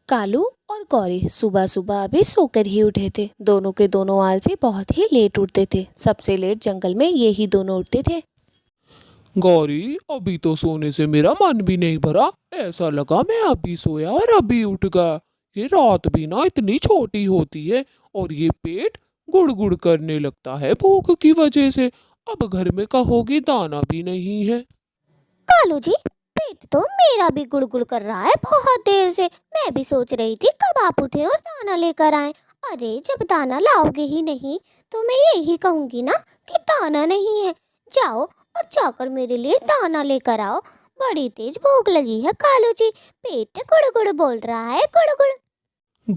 कालू और गौरी सुबह सुबह अभी सोकर ही उठे थे। दोनों के दोनों आलसी बहुत ही लेट उठते थे। सबसे लेट जंगल में ये ही दोनों उठते थे। गौरी, अभी तो सोने से मेरा मन भी नहीं भरा। ऐसा लगा मैं अभी सोया और अभी उठ गया। ये रात भी ना इतनी छोटी होती है और ये पेट गुड़गुड़ करने लगता है भूख की वजह से। अब घर में कहोगी दाना भी नहीं है। कालू जी, पेट तो मेरा भी गुड़गुड़ कर रहा है बहुत देर से। मैं भी सोच रही थी कब आप उठे और दाना लेकर आए। अरे जब दाना लाओगे ही नहीं तो मैं यही कहूंगी ना कि दाना नहीं है। जाओ और जाकर मेरे लिए दाना लेकर आओ। बड़ी तेज भूख लगी है कालू जी। पेट गुड़गुड़ बोल रहा है, गुड़गुड़।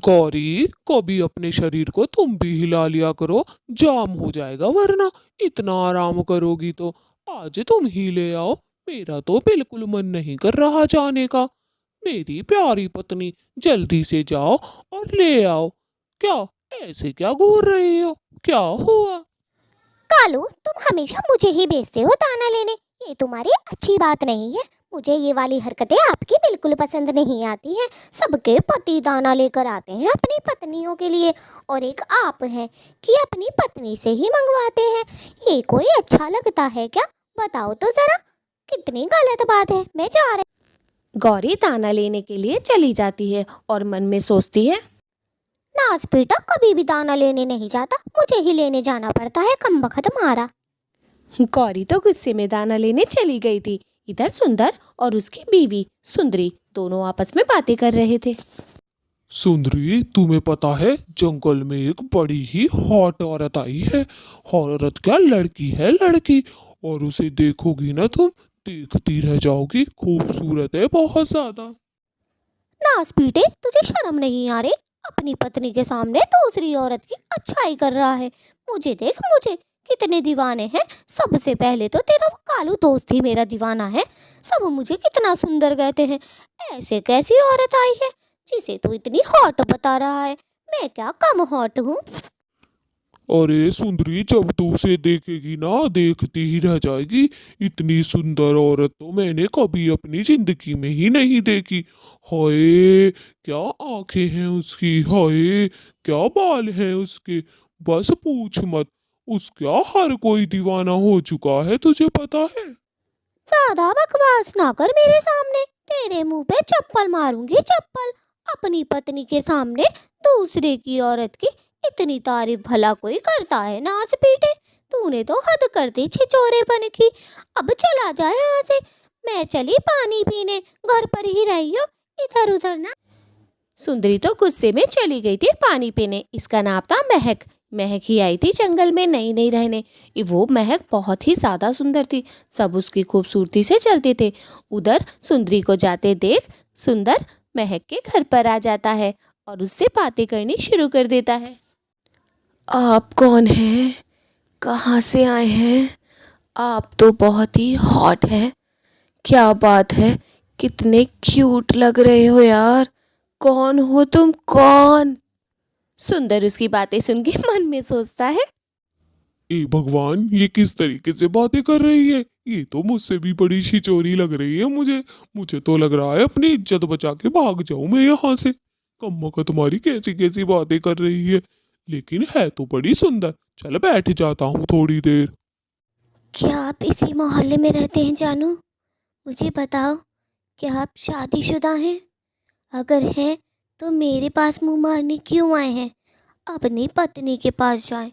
गौरी, कभी अपने शरीर को तुम भी हिला लिया करो, जाम हो जाएगा वरना। इतना आराम करोगी तो आज तुम ही ले आओ। मेरा तो बिल्कुल मन नहीं कर रहा जाने का। मेरी प्यारी पत्नी, जल्दी से जाओ और ले आओ। क्या ऐसे क्या घूर रही हो? क्या हुआ? कालू, तुम हमेशा मुझे ही भेजते हो दाना लेने। ये तुम्हारी अच्छी बात नहीं है। मुझे ये वाली हरकतें आपकी बिल्कुल पसंद नहीं आती हैं। सबके पति दाना लेकर आते हैं अपनी पत्नियों के लिए, और एक आप हैं कि अपनी पत्नी से ही मंगवाते हैं। ये कोई अच्छा लगता है क्या? बताओ तो जरा, कितनी गलत बात है। मैं जा रही। गौरी दाना लेने के लिए चली जाती है और मन में सोचती है, नाच बेटा कभी भी दाना लेने नहीं जाता, मुझे ही लेने जाना पड़ता है। कमबख्त मारा। गौरी तो गुस्से में दाना लेने चली गई थी। इधर सुंदर और उसकी बीवी सुंदरी दोनों आपस में बातें कर रहे थे। सुंदरी, तुम्हें पता है जंगल में एक बड़ी ही हॉट औरत आई है। औरत क्या, लड़की है, लड़की। और उसे देखोगी ना तुम, देखती रह जाओगी। खूबसूरत है बहुत ज्यादा। नाच पीटे, तुझे शर्म नहीं आ रही? अपनी पत्नी के सामने दूसरी औरत की अच्छाई कर रहा है। मुझे देख, मुझे कितने दीवाने हैं। सबसे पहले तो तेरा वो कालू दोस्त ही मेरा दीवाना है। सब मुझे कितना सुंदर कहते हैं। ऐसे कैसी औरत आई है जिसे तू इतनी हॉट बता रहा है? मैं क्या कम हॉट हूँ? अरे सुंदरी, जब तू उसे देखेगी ना, देखती ही रह जाएगी। इतनी सुंदर औरत तो मैंने कभी अपनी जिंदगी में ही नहीं देखी। हाय, क्या आंखें हैं उसकी! हाय, क्या बाल हैं उसके! बस पूछ मत। उसका हर कोई दीवाना हो चुका है, तुझे पता है? ज्यादा बकवास ना कर मेरे सामने। तेरे मुंह पे चप्पल मारूंगी, चप्पल। अपनी पत्नी के सामने दूसरे की औरत की इतनी तारीफ भला कोई करता है? नाच पीटे, तूने तो हद कर दी छिचोरेपन की। अब चला जाए यहाँ से। मैं चली पानी पीने, घर पर ही रही हो, इधर उधर ना। सुंदरी तो गुस्से में चली गई थी पानी पीने। इसका नाम था महक। महक ही आई थी जंगल में नई नई रहने। वो महक बहुत ही ज़्यादा सुंदर थी। सब उसकी खूबसूरती से चलते थे। उधर सुंदरी को जाते देख सुंदर महक के घर पर आ जाता है और उससे बातें करनी शुरू कर देता है। आप कौन हैं? कहाँ से आए हैं? आप तो बहुत ही हॉट हैं। क्या बात है, कितने क्यूट लग रहे हो यार। कौन हो तुम, कौन? सुंदर उसकी बातें सुन के मन में सोचता है, ए भगवान, ये किस तरीके से बातें कर रही है? ये तो मुझसे भी बड़ी छिचोरी लग रही है मुझे। मुझे तो लग रहा है अपनी इज्जत बचा के भाग जाऊं मैं यहाँ से। कम्मा तुम्हारी कैसी कैसी बातें कर रही है, लेकिन है तो बड़ी सुंदर। चल बैठ जाता हूँ थोड़ी देर। क्या आप इसी मोहल्ले में रहते हैं जानू? मुझे बताओ, क्या आप शादीशुदा हैं? अगर हैं तो मेरे पास मुंह मारने क्यों आए हैं? अपनी पत्नी के पास जाएं,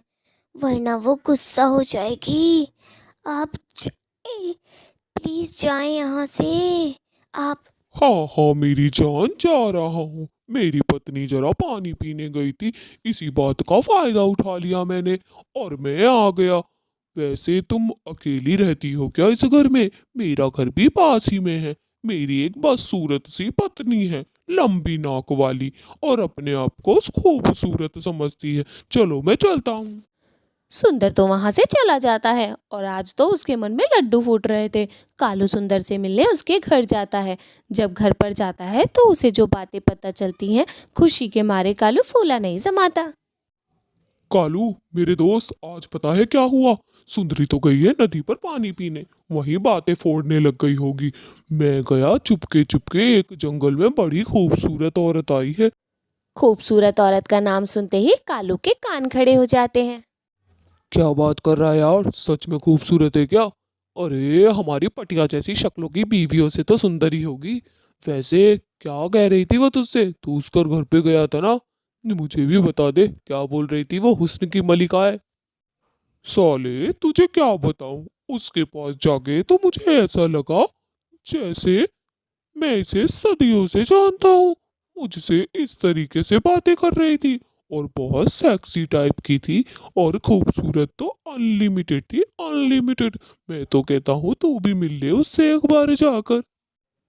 वरना वो गुस्सा हो जाएगी। आप प्लीज जाएं यहाँ से। आप। हाँ हाँ मेरी जान, जा रहा हूँ। मेरी पत्नी जरा पानी पीने गई थी, इसी बात का फायदा उठा लिया मैंने और मैं आ गया। वैसे तुम अकेली रहती हो क्या इस घर में? मेरा घर भी पास ही में है। मेरी एक बदसूरत सी पत्नी है, लंबी नाक वाली, और अपने आप को खूबसूरत समझती है। चलो मैं चलता हूँ। सुंदर तो वहां से चला जाता है और आज तो उसके मन में लड्डू फूट रहे थे। कालू सुंदर से मिलने उसके घर जाता है। जब घर पर जाता है तो उसे जो बातें पता चलती हैं, खुशी के मारे कालू फूला नहीं समाता। कालू मेरे दोस्त, आज पता है क्या हुआ? सुंदरी तो गई है नदी पर पानी पीने, वहीं बातें फोड़ने लग गई होगी। मैं गया चुपके चुपके, एक जंगल में बड़ी खूबसूरत औरत आई है। खूबसूरत औरत का नाम सुनते ही कालू के कान खड़े हो जाते हैं। क्या बात कर रहा है यार, सच में खूबसूरत है क्या? अरे हमारी पटिया जैसी शक्लों की बीवियों से तो सुंदर ही होगी। वैसे क्या कह रही थी वो तुझसे? तू उसकर घर पे गया था ना, मुझे भी बता दे क्या बोल रही थी वो हुस्न की मलिका है। साले तुझे क्या बताऊं, उसके पास जाके तो मुझे ऐसा लगा जैसे मैं इसे सदियों से जानता हूँ। मुझसे इस तरीके से बातें कर रही थी और बहुत सेक्सी टाइप की थी, और खूबसूरत तो अनलिमिटेड थी, अनलिमिटेड। मैं तो कहता हूँ तू भी मिल ले उससे एक बार जाकर।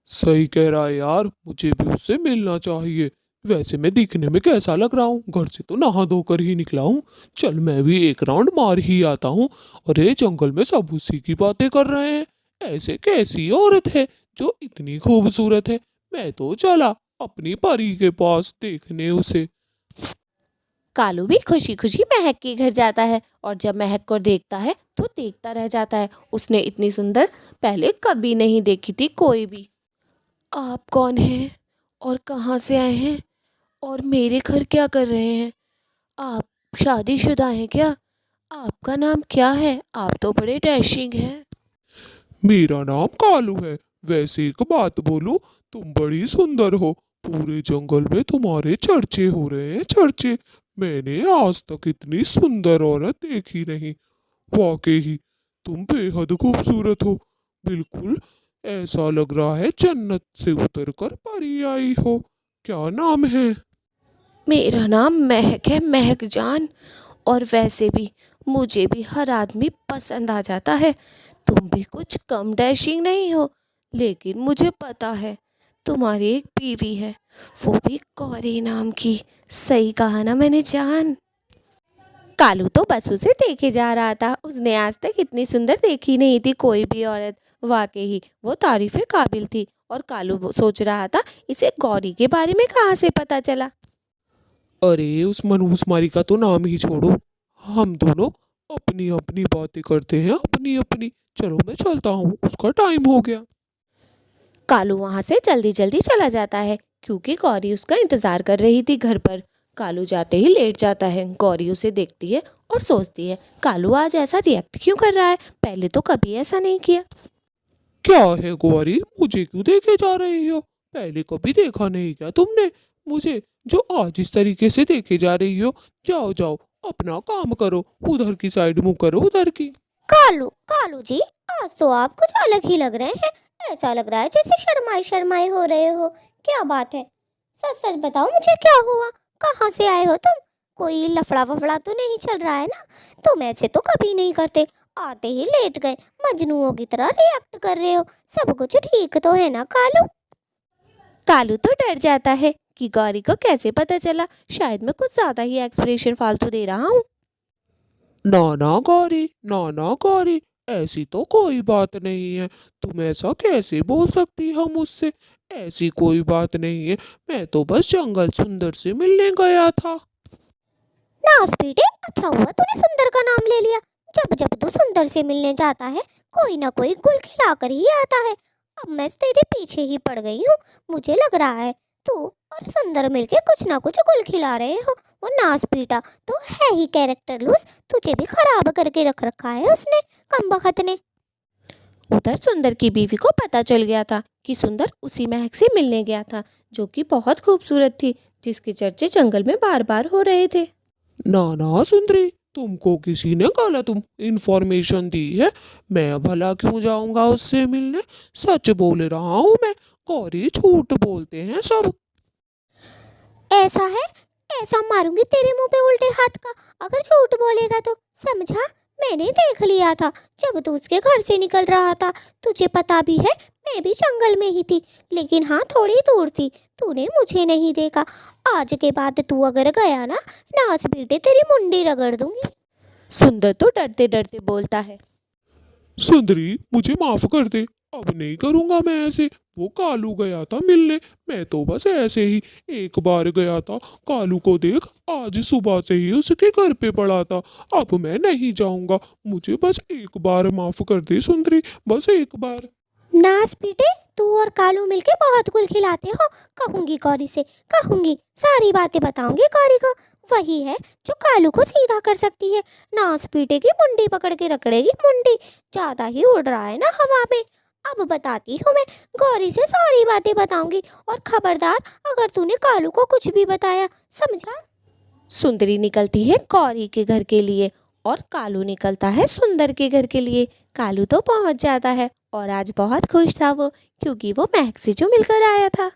सही कह रहा है यार, मुझे भी उससे मिलना चाहिए। वैसे मैं दिखने में कैसा लग रहा हूँ? घर से तो नहा धोकर ही निकला हूँ। चल मैं भी एक राउंड मार ही आता हूँ। अरे जंगल में सब उसी की बातें कर रहे हैं। ऐसे कैसी औरत है जो इतनी खूबसूरत है? मैं तो चला अपनी परी के पास देखने उसे। कालू भी खुशी खुशी महक के घर जाता है और जब महक को देखता है तो देखता रह जाता है। उसने इतनी सुंदर पहले कभी नहीं देखी थी कोई भी। आप कौन हैं और कहाँ से आए हैं और मेरे घर क्या कर रहे हैं? आप शादीशुदा हैं क्या? आपका नाम क्या है? आप तो बड़े डैशिंग हैं। मेरा नाम कालू है। वैसे एक बात बोलूं, तुम बड़ी सुंदर हो। पूरे जंगल में तुम्हारे चर्चे हो रहे हैं, चर्चे। मैंने आज तक इतनी सुंदर औरत देखी नहीं। वाकई ही तुम बेहद खूबसूरत हो। बिल्कुल ऐसा लग रहा है जन्नत से उतरकर परी आई हो। क्या नाम है? मेरा नाम महक है, महक जान। और वैसे भी मुझे भी हर आदमी पसंद आ जाता है। तुम भी कुछ कम डैशिंग नहीं हो। लेकिन मुझे पता है तुम्हारी एक बीवी है, वो भी गौरी नाम की। सही कहा ना मैंने जान? कालू तो बस उसे देखे जा रहा था। उसने आज तक इतनी सुंदर देखी नहीं थी कोई भी औरत। वाकई ही वो तारीफे काबिल थी। और कालू सोच रहा था इसे गौरी के बारे में कहाँ से पता चला। अरे उस मनहूस मारी का तो नाम ही छोड़ो। हम दोनों अपनी अपनी बातें करते हैं, अपनी अपनी। चलो मैं चलता हूँ, उसका टाइम हो गया। कालू वहां से जल्दी जल्दी चला जाता है क्योंकि गौरी उसका इंतजार कर रही थी घर पर। कालू जाते ही लेट जाता है। गौरी उसे देखती है और सोचती है कालू आज ऐसा रिएक्ट क्यों कर रहा है, पहले तो कभी ऐसा नहीं किया। क्या है गौरी, मुझे क्यों देखे जा रही हो? पहले कभी देखा नहीं क्या तुमने मुझे, जो आज इस तरीके से देखे जा रही हो? जाओ जाओ अपना काम करो, उधर की साइड मुंह करो, उधर की। कालू कालू जी, आज तो आप कुछ अलग ही लग रहे हैं। ऐसा लग रहा है जैसे शर्माए शर्माए हो रहे हो। क्या बात है? सच सच बताओ मुझे, क्या हुआ? कहाँ से आए हो तुम? कोई लफड़ा वफड़ा तो नहीं चल रहा है ना? तुम ऐसे तो कभी नहीं करते। आते ही लेट गए, मजनुओं की तरह रिएक्ट कर रहे हो। सब कुछ ठीक तो है ना कालू? कालू तो डर जाता है कि गौरी को कैसे पता चला। शायद मैं कुछ ज्यादा ही एक्सप्रेशन फालतू दे रहा हूँ। ना ना गौरी, ना ना गौरी, ऐसी तो कोई बात नहीं है। तुम ऐसा कैसे बोल सकती हो मुझसे? ऐसी कोई बात नहीं है। मैं तो बस जंगल सुंदर से मिलने गया था। नास पीटे, अच्छा हुआ तूने सुंदर का नाम ले लिया। जब जब तू सुंदर से मिलने जाता है, कोई ना कोई गुल खिला कर ही आता है। अब मैं तेरे पीछे ही पड़ गई हूँ। मुझे लग रहा है तू और सुंदर मिलके कुछ ना कुछ गुल खिला रहे हो। वो नास पीटा तो है ही कैरेक्टर लूज। तुझे भी खराब करके रख रखा है उसने, कमबख्त ने। उधर सुंदर की बीवी को पता चल गया था कि सुंदर उसी महक से मिलने गया था जो कि बहुत खूबसूरत थी, जिसके चर्चे जंगल में बार बार हो रहे थे। ना ना सुंदरी, तुमको किसी ने गलत इंफॉर्मेशन दी है। मैं भला क्यों जाऊंगा उससे मिलने? सच बोल रहा हूँ मैं। गौरी झूठ बोलते हैं सब। ऐसा है? ऐसा मारूंगी तेरे मुंह पे उल्टे हाथ का अगर झूठ बोलेगा तो। समझा? मैंने देख लिया था जब तू उसके घर से निकल रहा था। तुझे पता भी है मैं भी जंगल में ही थी, लेकिन हाँ थोड़ी दूर थी। तूने मुझे नहीं देखा। आज के बाद तू अगर गया ना, नाच बेटे तेरी मुंडी रगड़ दूंगी। सुंदर तो डरते डरते बोलता है। सुंदरी मुझे माफ कर दे, अब नहीं करूंगा मैं ऐसे। वो कालू गया था मिलने। मैं तो बस ऐसे ही एक बार गया था। कालू को देख, आज सुबह से ही उसके घर पे पड़ा था। अब मैं नहीं जाऊंगा। मुझे बस एक बार माफ कर दे सुंदरी, बस एक बार। नास पीटे, तू और कालू मिलके बहुत गुल खिलाते हो। कहूंगी गौरी से, कहूंगी, सारी बातें बताऊंगी गौरी को। वही है जो कालू को सीधा कर सकती है। नास पीटे की मुंडी पकड़ के रगड़ेगी मुंडी। ज्यादा ही उड़ रहा है ना हवा में। अब बताती हूँ मैं, गौरी से सारी बातें बताऊंगी। और खबरदार अगर तूने कालू को कुछ भी बताया, समझा। सुंदरी निकलती है गौरी के घर के लिए और कालू निकलता है सुंदर के घर के लिए। कालू तो पहुंच जाता है और आज बहुत खुश था वो, क्योंकि वो महक से जो मिलकर आया था।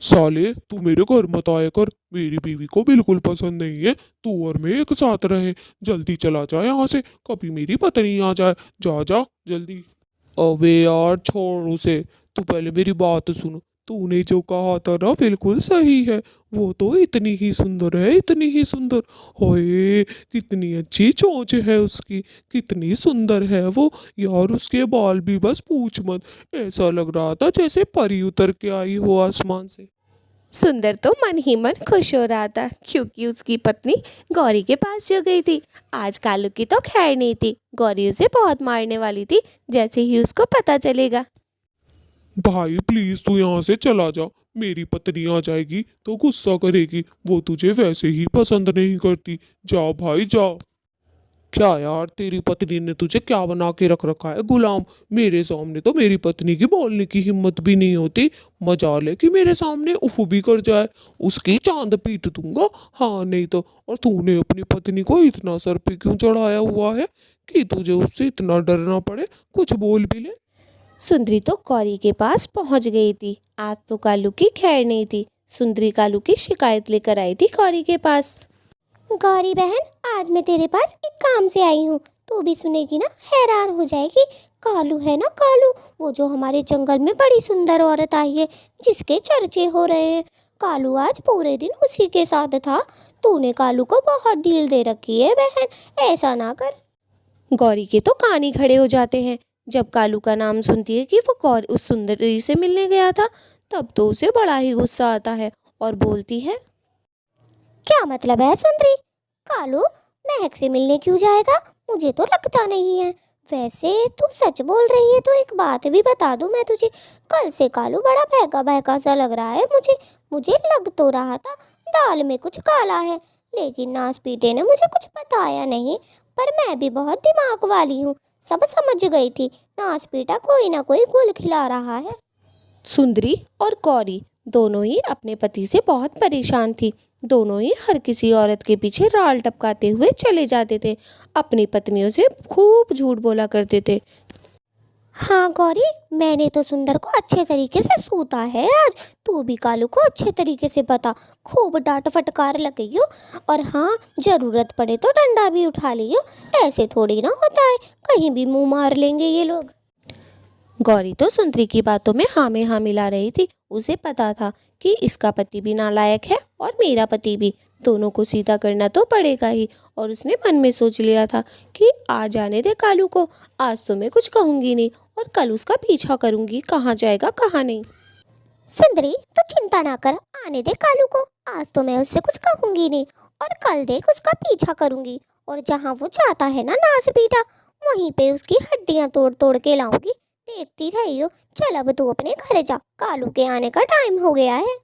साले, तू मेरे घर मत आया कर। मेरी बीवी को बिल्कुल पसंद नहीं है तू और मैं एक साथ रहे। जल्दी चला जा यहाँ से, कभी मेरी पत्नी आ जाए। जा जा जल्दी। अबे यार छोड़ उसे, तू पहले मेरी बात सुन। तूने जो कहा था ना बिल्कुल सही है। वो तो इतनी ही सुंदर है, इतनी ही सुंदर। होए, कितनी अच्छी चोंच है उसकी, कितनी सुंदर है वो। यार उसके बाल भी बस पूछ मत, ऐसा लग रहा था जैसे परी उतर के आई हो आसमान से। सुंदर तो मन ही मन खुश हो रहा था, क्योंकि उसकी पत्नी गौरी के पास जो गई थी। आज कालू की तो खैर नहीं थी। गौरी उसे बहुत मारने वाली थी जैसे ही उसको पता चलेगा। भाई प्लीज तू यहाँ से चला जा। मेरी पत्नी आ जाएगी तो गुस्सा करेगी। वो तुझे वैसे ही पसंद नहीं करती। जा भाई जा। क्या यार, तेरी पत्नी ने तुझे क्या बना के रख रखा है, गुलाम। मेरे सामने तो मेरी पत्नी की बोलने की हिम्मत भी नहीं होती। मजाल है कि मेरे सामने उफ भी कर जाए। उसकी चांद पीट दूंगा। हाँ नहीं तो। और तूने अपनी पत्नी को इतना सर पे क्यों चढ़ाया हुआ है कि तुझे उससे इतना डरना पड़े, कुछ बोल भी ले। सुंदरी तो गौरी के पास पहुंच गई थी। आज तो कालू की खैर नहीं थी। सुंदरी कालू की शिकायत लेकर आई थी गौरी के पास। गौरी बहन, आज मैं तेरे पास एक काम से आई हूँ। तू भी सुनेगी ना, हैरान हो जाएगी। कालू है ना, कालू, वो जो हमारे जंगल में बड़ी सुंदर औरत आई है, जिसके चर्चे हो रहे हैं। कालू आज पूरे दिन उसी के साथ था। तूने कालू को बहुत ढील दे रखी है बहन, ऐसा ना कर। गौरी के तो कान ही खड़े हो जाते हैं जब कालू का नाम सुनती है कि वो गौरी उस सुंदरी से मिलने गया था। तब तो उसे बड़ा ही गुस्सा आता है और बोलती है, क्या मतलब है सुंदरी? कालू महक से मिलने क्यों जाएगा? मुझे तो लगता नहीं है। वैसे तू सच बोल रही है तो एक बात भी बता दूं मैं तुझे। कल से कालू बड़ा बहका बहका सा लग रहा है मुझे। मुझे लग तो रहा था दाल में कुछ काला है, लेकिन नास पीटे ने मुझे कुछ बताया नहीं। पर मैं भी बहुत दिमाग वाली हूँ, सब समझ गई थी। नास पीटा कोई ना कोई गुल खिला रहा है। सुंदरी और गौरी दोनों ही अपने पति से बहुत परेशान थी। दोनों ही हर किसी औरत के पीछे राल टपकाते हुए चले जाते थे। अपनी पत्नियों से खूब झूठ बोला करते थे। हाँ गौरी, मैंने तो सुंदर को अच्छे तरीके से सूता है आज। तू भी कालू को अच्छे तरीके से बता, खूब डांट फटकार लगाइयो। और हाँ, जरूरत पड़े तो डंडा भी उठा लियो। ऐसे थोड़ी ना होता है, कहीं भी मुंह मार लेंगे ये लोग। गौरी तो सुंदरी की बातों में हाँ में हाँ मिला रही थी। उसे पता था कि इसका पति भी नालायक है और मेरा पति भी, दोनों को सीधा करना तो पड़ेगा ही। और उसने मन में सोच लिया था कि आ जाने दे कालू को, आज तो मैं कुछ कहूँगी नहीं और कल उसका पीछा करूँगी, कहाँ जाएगा कहाँ नहीं। सुंदरी तो चिंता ना कर, आने दे कालू को। आज तो मैं उससे कुछ कहूंगी नहीं और कल देख उसका पीछा करूंगी। और जहाँ वो चाहता है ना नास पीटा, वहीं पे उसकी हड्डियां तोड़ तोड़ के लाऊंगी। देखती रहियो। चल अब तू अपने घर जा, कालू के आने का टाइम हो गया है।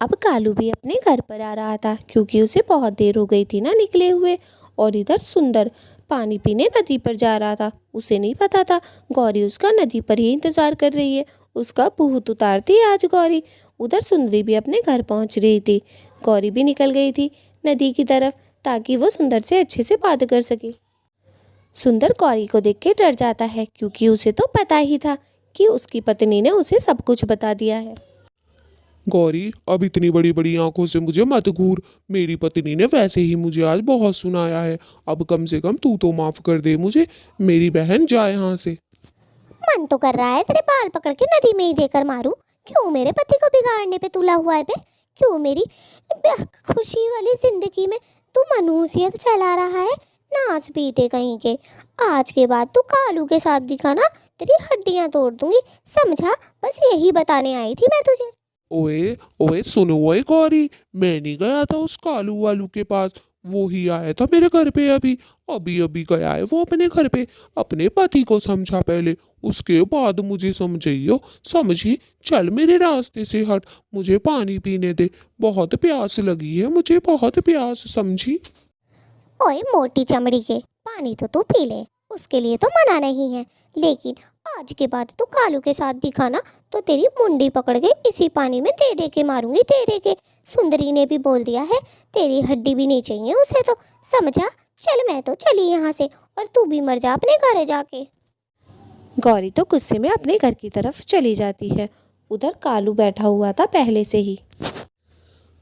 अब कालू भी अपने घर पर आ रहा था, क्योंकि उसे बहुत देर हो गई थी ना निकले हुए। और इधर सुंदर पानी पीने नदी पर जा रहा था। उसे नहीं पता था गौरी उसका नदी पर ही इंतजार कर रही है। उसका भूत उतारती आज गौरी। उधर सुंदरी भी अपने घर पहुंच रही थी। गौरी भी निकल गई थी नदी की तरफ, ताकि वो सुंदर से अच्छे से बात कर सके। सुंदर गौरी को देख के डर जाता है, क्योंकि उसे तो पता ही था कि उसकी पत्नी ने उसे सब कुछ बता दिया है। गौरी, अब इतनी बड़ी बड़ी आंखों से मुझे मत घूर। मेरी पत्नी ने वैसे ही मुझे आज बहुत सुनाया है। अब कम से कम तू तो माफ कर दे मुझे। मेरी बहन जा यहाँ से। मन तो कर रहा है तेरे बाल पकड़ के नदी में ही देकर मारूं। क्यों मेरे पति को बिगाड़ने पे तुला हुआ है बे? क्यों मेरी खुशी वाली जिंदगी में तू मनहूसियत फैला रहा है? नाच पीटे कहीं के। आज के बाद तू कालू के साथ दिखा ना, तेरी हड्डियां तोड़ दूंगी, समझा? बस यही बताने आई थी मैं तुझे। ओए ओए सुनो ओए गौरी, मैं नहीं गया था उस कालू वालू के पास। वो ही आया था मेरे घर पे अभी अभी अभी गया है वो अपने घर पे। अपने पति को समझा पहले, उसके बाद मुझे समझियो। समझी? चल मेरे रास्ते से हट, मुझे पानी पीने दे, बहुत प्यास लगी है मुझे, बहुत प्यास। समझी? ओए मोटी चमड़ी के, पानी तो तू पी ले, उसके लिए तो मना नहीं है, लेकिन आज के बाद तू कालू के साथ दिखा ना तो तेरी मुंडी पकड़ के इसी पानी में दे दे के मारूंगी, दे दे के। सुंदरी ने भी बोल दिया है, तेरी हड्डी भी नहीं चाहिए उसे तो, समझा? चल मैं तो चली यहाँ से, और तू भी मर जा अपने घर जाके। गौरी तो गुस्से में अपने घर की तरफ चली जाती है। उधर कालू बैठा हुआ था पहले से ही।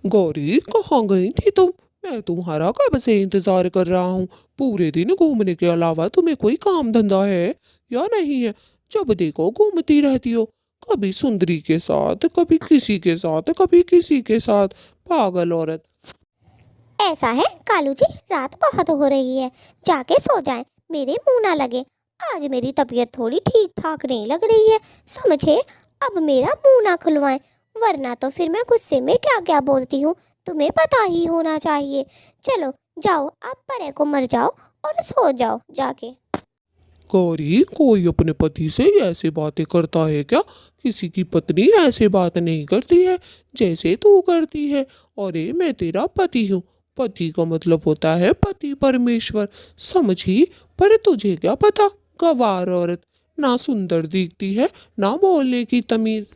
गौरी कहाँ गई थी तुम? मैं तुम्हारा कब से इंतजार कर रहा हूँ। पूरे दिन घूमने के अलावा तुम्हें कोई काम धंधा है या नहीं है? जब देखो घूमती रहती हो, कभी सुंदरी के साथ, कभी किसी के साथ, कभी किसी के साथ। पागल औरत। ऐसा है कालू जी, रात बहुत हो रही है, जाके सो जाएं, मेरे मुंह ना लगे। आज मेरी तबीयत थोड़ी ठीक ठाक नहीं लग रही है, समझे? अब मेरा मुंह ना खुलवाएं, वरना तो फिर मैं गुस्से में क्या क्या बोलती हूँ तुम्हें पता ही होना चाहिए। चलो जाओ, आप परे को मर जाओ और सो जाओ जाके। गौरी, कोई अपने पति से ऐसे बातें करता है क्या? किसी की पत्नी ऐसे बात नहीं करती है जैसे तू करती है। अरे मैं तेरा पति हूँ, पति का मतलब होता है पति परमेश्वर। समझी? पर तुझे क्या पता, गवार औरत, ना सुंदर दिखती है ना बोलने की तमीज।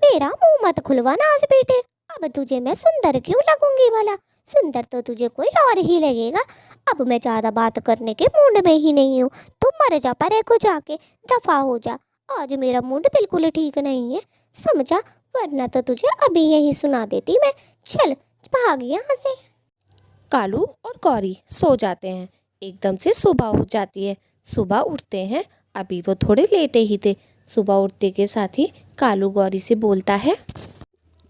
मेरा मुंह मत खुलवा नाज बेटे, अब तुझे मैं सुंदर क्यों लगूंगी भला? सुंदर तो तुझे कोई और ही लगेगा। अब मैं ज्यादा बात करने के मूड में ही नहीं हूँ, तुम मर जा परे को जाके, दफा हो जा। आज मेरा मूड बिल्कुल ठीक नहीं है, समझा? वरना तो तुझे अभी यही सुना देती मैं। चल भाग यहाँ से। कालू और गौरी सो जाते हैं। एकदम से सुबह हो जाती है। सुबह उठते हैं, अभी वो थोड़े लेटे ही थे। सुबह उठते के साथ ही कालू गौरी से बोलता है,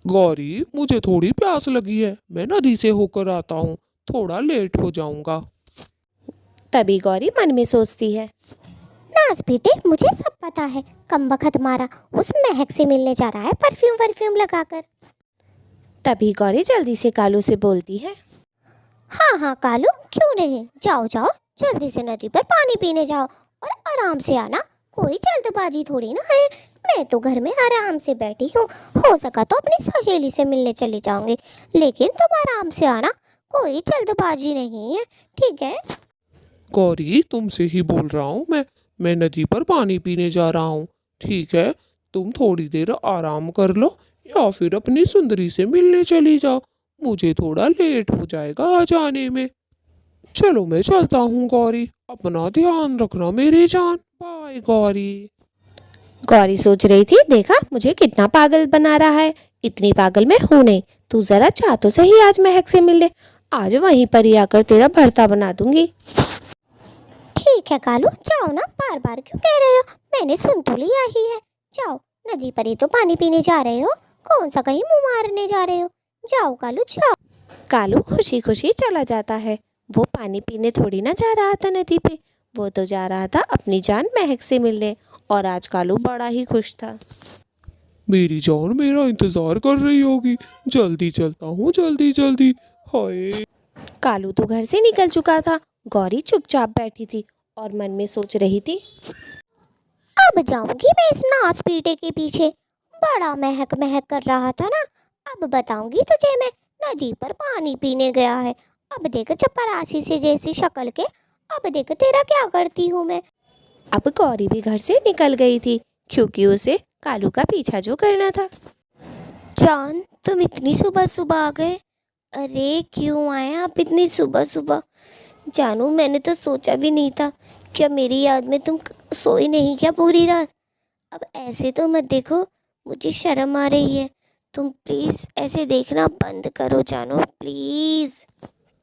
गौरी, मुझे थोड़ी प्यास लगी है, मैं नदी से होकर आता हूँ, थोड़ा लेट हो जाऊंगा। तभी गौरी मन में सोचती है, नाज बेटे, मुझे सब पता है, कम बखत मारा उस महक से मिलने जा रहा है परफ्यूम वर्फ्यूम लगाकर। तभी गौरी जल्दी से कालू से बोलती है, हाँ हाँ कालू, क्यों नहीं, जाओ जाओ, जल्दी से नदी पर पानी पीने जाओ और आराम से आना, कोई जल्दबाजी थोड़ी ना है। मैं तो घर में आराम से बैठी हूँ, हो सका तो अपनी सहेली से मिलने चली जाऊंगी, लेकिन तुम आराम से आना, कोई जल्दबाजी नहीं है, ठीक है? गौरी, तुमसे ही बोल रहा हूँ मैं नदी पर पानी पीने जा रहा हूँ, ठीक है? तुम थोड़ी देर आराम कर लो या फिर अपनी सुंदरी से मिलने चली जाओ, मुझे थोड़ा लेट हो जाएगा आ जाने में। चलो मैं चलता हूँ गौरी, अपना ध्यान रखना मेरी जान। बाय गौरी। गौरी सोच रही थी, देखा मुझे कितना पागल बना रहा है, इतनी पागल मैं हूं नहीं। तू जरा चाह तो सही आज महक से मिल ले, आज वहीं पर ही आकर तेरा भरता बना दूंगी। ठीक है कालू, जाओ ना, बार बार क्यों कह रहे हो, मैंने सुन तो लिया ही है। जाओ, नदी पर ही तो पानी पीने जा रहे हो, कौन सा कहीं मुंह मारने जा रहे हो? जाओ कालू जाओ। कालू खुशी खुशी चला जाता है। वो पानी पीने थोड़ी ना जा रहा था नदी पे, वो तो जा रहा था अपनी जान महक से मिलने। और आज कालू बड़ा ही खुश था। मेरी जान मेरा इंतजार कर रही होगी, जल्दी चलता हूँ, जल्दी जल्दी। हाय। कालू तो घर से निकल चुका था। गौरी चुपचाप बैठी थी और मन में सोच रही थी, अब जाऊंगी मैं इस नाच पीटे के पीछे, बड़ा महक महक कर रहा था ना, अब बताऊंगी तुझे मैं। नदी पर पानी पीने गया है, अब देख चपरासी से जैसी शक्ल के, अब देख तेरा क्या करती हूँ मैं। अब गौरी भी घर से निकल गई थी, क्योंकि उसे कालू का पीछा जो करना था। जान, तुम इतनी सुबह सुबह आ गए? अरे क्यों आए आप इतनी सुबह सुबह? जानू, मैंने तो सोचा भी नहीं था, क्या मेरी याद में तुम सोई नहीं क्या पूरी रात? अब ऐसे तो मत देखो, मुझे शर्म आ रही है, तुम प्लीज़ ऐसे देखना बंद करो जानू, प्लीज़।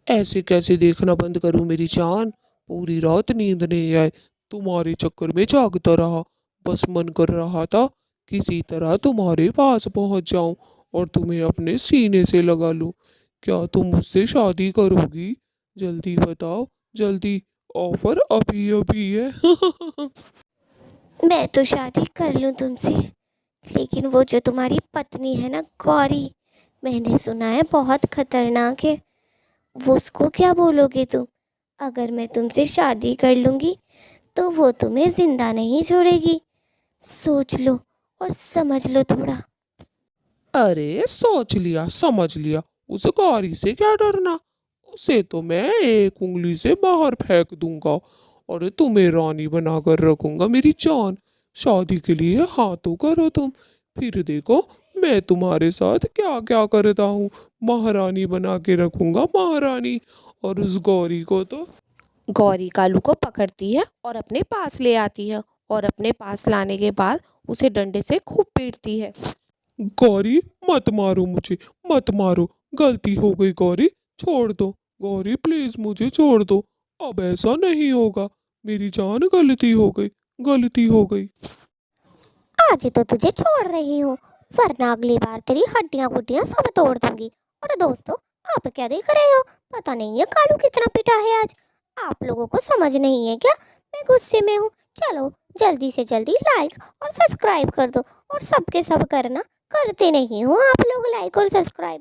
ऐसे कैसे देखना बंद करूं मेरी जान, पूरी रात नींद नहीं आई, तुम्हारे चक्कर में जागता रहा। बस मन कर रहा था किसी तरह तुम्हारे पास पहुंच जाऊं और तुम्हें अपने सीने से लगा लूं। क्या तुम मुझसे शादी करोगी? जल्दी बताओ, जल्दी, ऑफर अभी अभी है। मैं तो शादी कर लूँ तुमसे, लेकिन वो जो तुम्हारी पत्नी है ना गौरी, मैंने सुना है बहुत खतरनाक है। वो उसको क्या बोलोगे तुम? अगर मैं तुमसे शादी कर लूँगी तो वो तुम्हें जिंदा नहीं छोड़ेगी। सोच लो और समझ लो थोड़ा। अरे सोच लिया समझ लिया, उस गौरी से क्या डरना। उसे तो मैं एक उंगली से बाहर फेंक दूंगा और तुम्हें रानी बनाकर रखूंगा मेरी जान। शादी के लिए हाँ तो करो तुम, फिर देखो मैं तुम्हारे साथ क्या क्या करता हूँ। महारानी बना के रखूंगा, महारानी। और उस गौरी को तो गौरी कालू को पकड़ती है और अपने पास ले आती है और अपने पास लाने के बाद उसे डंडे से खूब पीटती है। गौरी मत मारो मुझे, मत मारो, गलती हो गई गौरी, छोड़ दो। गौरी प्लीज मुझे छोड़ दो, अब ऐसा नहीं होगा। मेरी जान गलती हो गई, गलती हो गई। आज तो तुझे छोड़ रही हूँ, वरना अगली बार तेरी हड्डियाँ गुड्डियाँ सब तोड़ दूंगी। और दोस्तों, आप क्या देख रहे हो? पता नहीं है कालू कितना पिटा है आज। आप लोगों को समझ नहीं है क्या? मैं गुस्से में हूँ। चलो जल्दी से जल्दी लाइक और सब्सक्राइब कर दो, और सबके सब करना। करते नहीं हो आप लोग लाइक और सब्सक्राइब।